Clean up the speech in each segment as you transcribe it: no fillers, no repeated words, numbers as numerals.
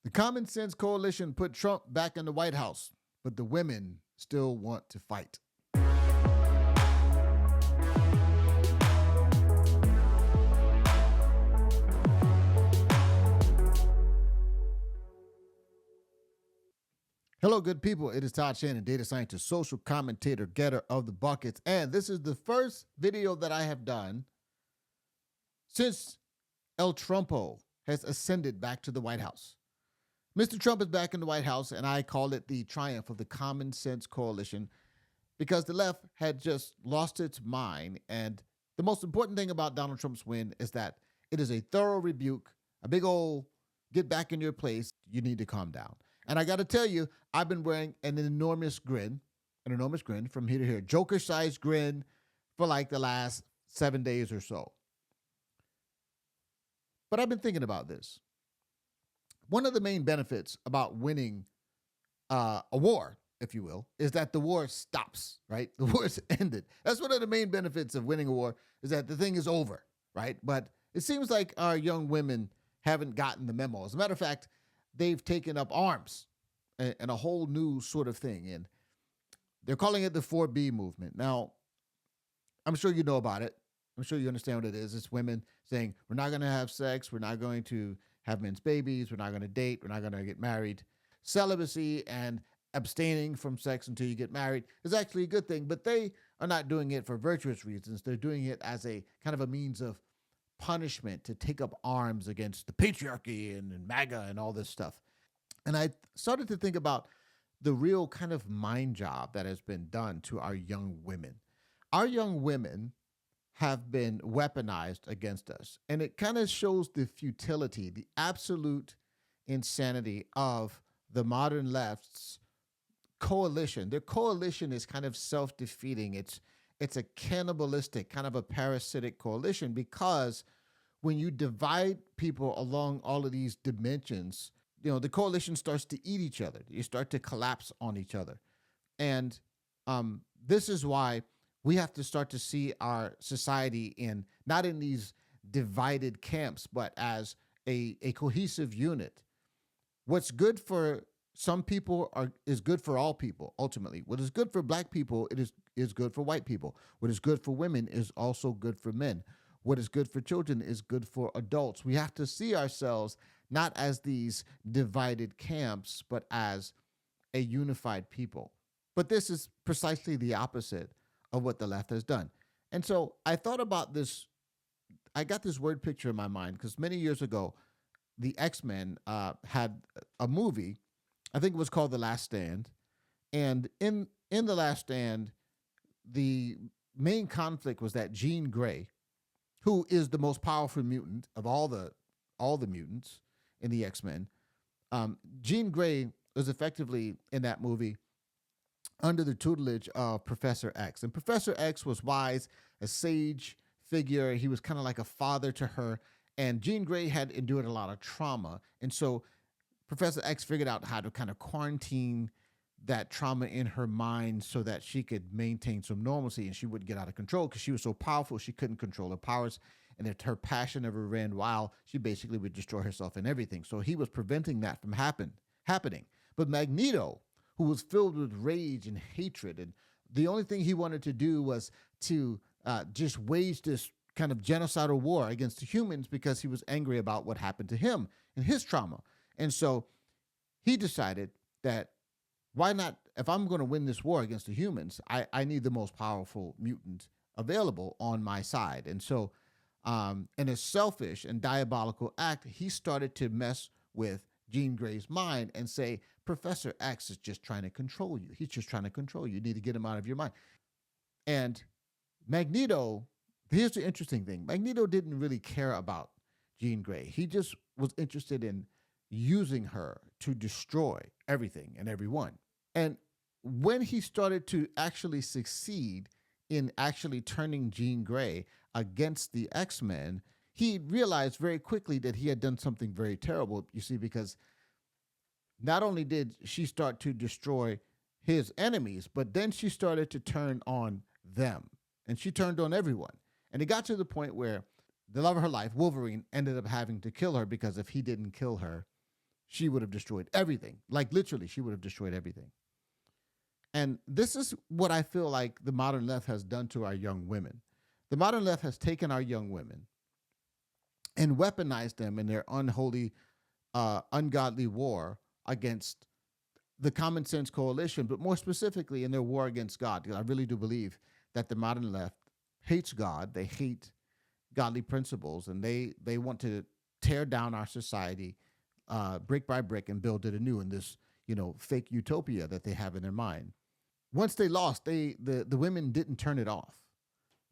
The Common Sense Coalition put Trump back in the White House, but the women still want to fight. Hello, good people. It is Todd Shannon, data scientist, social commentator, getter of the buckets. And this is the first video that I have done since El Trumpo has ascended back to the White House. Mr. Trump is back in the White House, and I call it the triumph of the Common Sense Coalition because the left had just lost its mind. And the most important thing about Donald Trump's win is that it is a thorough rebuke, a big old get back in your place. You need to calm down. And I got to tell you, I've been wearing an enormous grin from here to here, Joker-sized grin for like the last 7 days or so. But I've been thinking about this. One of the main benefits about winning a war, if you will, is that the war stops, right? The war is ended. That's one of the main benefits of winning a war, is that the thing is over, right? But it seems like our young women haven't gotten the memo. As a matter of fact, they've taken up arms and a whole new sort of thing. And they're calling it the 4B movement. Now, I'm sure you know about it. I'm sure you understand what it is. It's women saying, we're not going to have sex. We're not going to have men's babies. We're not going to date. We're not going to get married. Celibacy and abstaining from sex until you get married is actually a good thing, but they are not doing it for virtuous reasons. They're doing it as a kind of a means of punishment to take up arms against the patriarchy and MAGA and all this stuff. And I started to think about the real kind of mind job that has been done to our young women. Our young women have been weaponized against us. And it kind of shows the futility, the absolute insanity of the modern left's coalition. Their coalition is kind of self-defeating. It's a cannibalistic, kind of a parasitic coalition, because when you divide people along all of these dimensions, the coalition starts to eat each other. You start to collapse on each other. And this is why we have to start to see our society not in these divided camps, but as a cohesive unit. What's good for some people is good for all people, ultimately. What is good for black people, is good for white people. What is good for women is also good for men. What is good for children is good for adults. We have to see ourselves not as these divided camps, but as a unified people. But this is precisely the opposite of what the left has done. And so I thought about this. I got this word picture in my mind because many years ago, the X-Men had a movie. I think it was called The Last Stand. And in The Last Stand, the main conflict was that Jean Grey, who is the most powerful mutant of all the mutants in the X-Men, Jean Grey was effectively in that movie under the tutelage of Professor X. And Professor X was wise, a sage figure. He was kind of like a father to her. And Jean Grey had endured a lot of trauma. And so Professor X figured out how to kind of quarantine that trauma in her mind so that she could maintain some normalcy and she wouldn't get out of control, because she was so powerful she couldn't control her powers. And if her passion ever ran wild, she basically would destroy herself and everything. So he was preventing that from happening. But Magneto, who was filled with rage and hatred, and the only thing he wanted to do was to just wage this kind of genocidal war against the humans because he was angry about what happened to him and his trauma. And so he decided that, why not, if I'm going to win this war against the humans, I need the most powerful mutant available on my side. And so in a selfish and diabolical act, he started to mess with Jean Grey's mind and say, Professor X is just trying to control you. He's just trying to control you. You need to get him out of your mind. And Magneto, here's the interesting thing. Magneto didn't really care about Jean Grey. He just was interested in using her to destroy everything and everyone. And when he started to actually succeed in actually turning Jean Grey against the X-Men, he realized very quickly that he had done something very terrible, you see, because not only did she start to destroy his enemies, but then she started to turn on them. And she turned on everyone. And it got to the point where the love of her life, Wolverine, ended up having to kill her, because if he didn't kill her, she would have destroyed everything. Like literally, she would have destroyed everything. And this is what I feel like the modern left has done to our young women. The modern left has taken our young women and weaponized them in their unholy, ungodly war against the common sense coalition, but more specifically in their war against God. Because I really do believe that the modern left hates God. They hate godly principles, and they want to tear down our society brick by brick and build it anew in this fake utopia that they have in their mind. Once they lost, the women didn't turn it off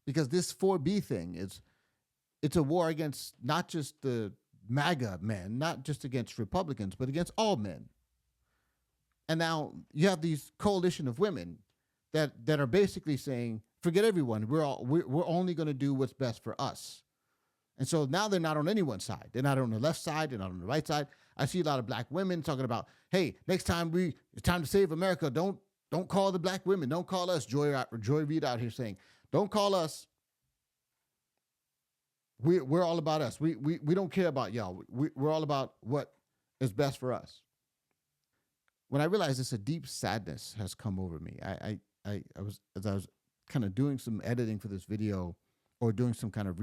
because this 4B thing is it's a war against not just the MAGA men, not just against Republicans, but against all men. And now you have these coalition of women that are basically saying, forget everyone. We're only going to do what's best for us. And so now they're not on anyone's side. They're not on the left side. They're not on the right side. I see a lot of black women talking about, hey, next time it's time to save America. Don't call the black women. Don't call us. Joy Reid out here saying, don't call us. We're all about us. We don't care about y'all. We're all about what is best for us. When I realized this, a deep sadness has come over me. I was as I was kind of doing some editing for this video, or doing some kind of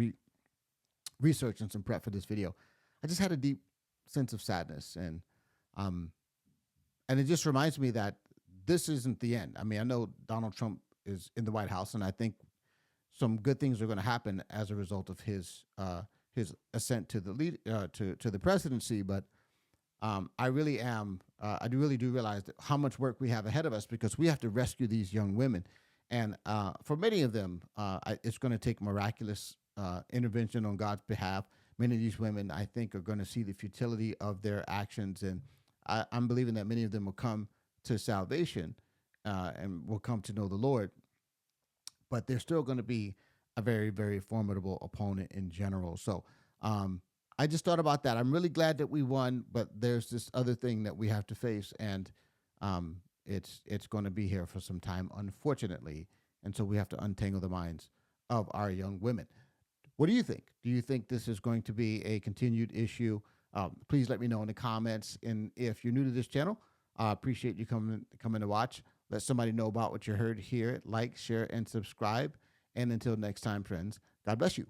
research and some prep for this video, I just had a deep sense of sadness, and it just reminds me that this isn't the end. I mean, I know Donald Trump is in the White House, and I think some good things are going to happen as a result of his ascent to the lead to the presidency. But I really am. I really do realize how much work we have ahead of us, because we have to rescue these young women, and for many of them, it's going to take miraculous intervention on God's behalf. Many of these women, I think, are going to see the futility of their actions, and I'm believing that many of them will come to salvation and will come to know the Lord. But they're still going to be a very, very formidable opponent in general. So I just thought about that. I'm really glad that we won, but there's this other thing that we have to face, and it's going to be here for some time, unfortunately. And so we have to untangle the minds of our young women. What do you think? Do you think this is going to be a continued issue? Please let me know in the comments. And if you're new to this channel, I appreciate you coming to watch. Let somebody know about what you heard here. Like, share, and subscribe. And until next time, friends, God bless you.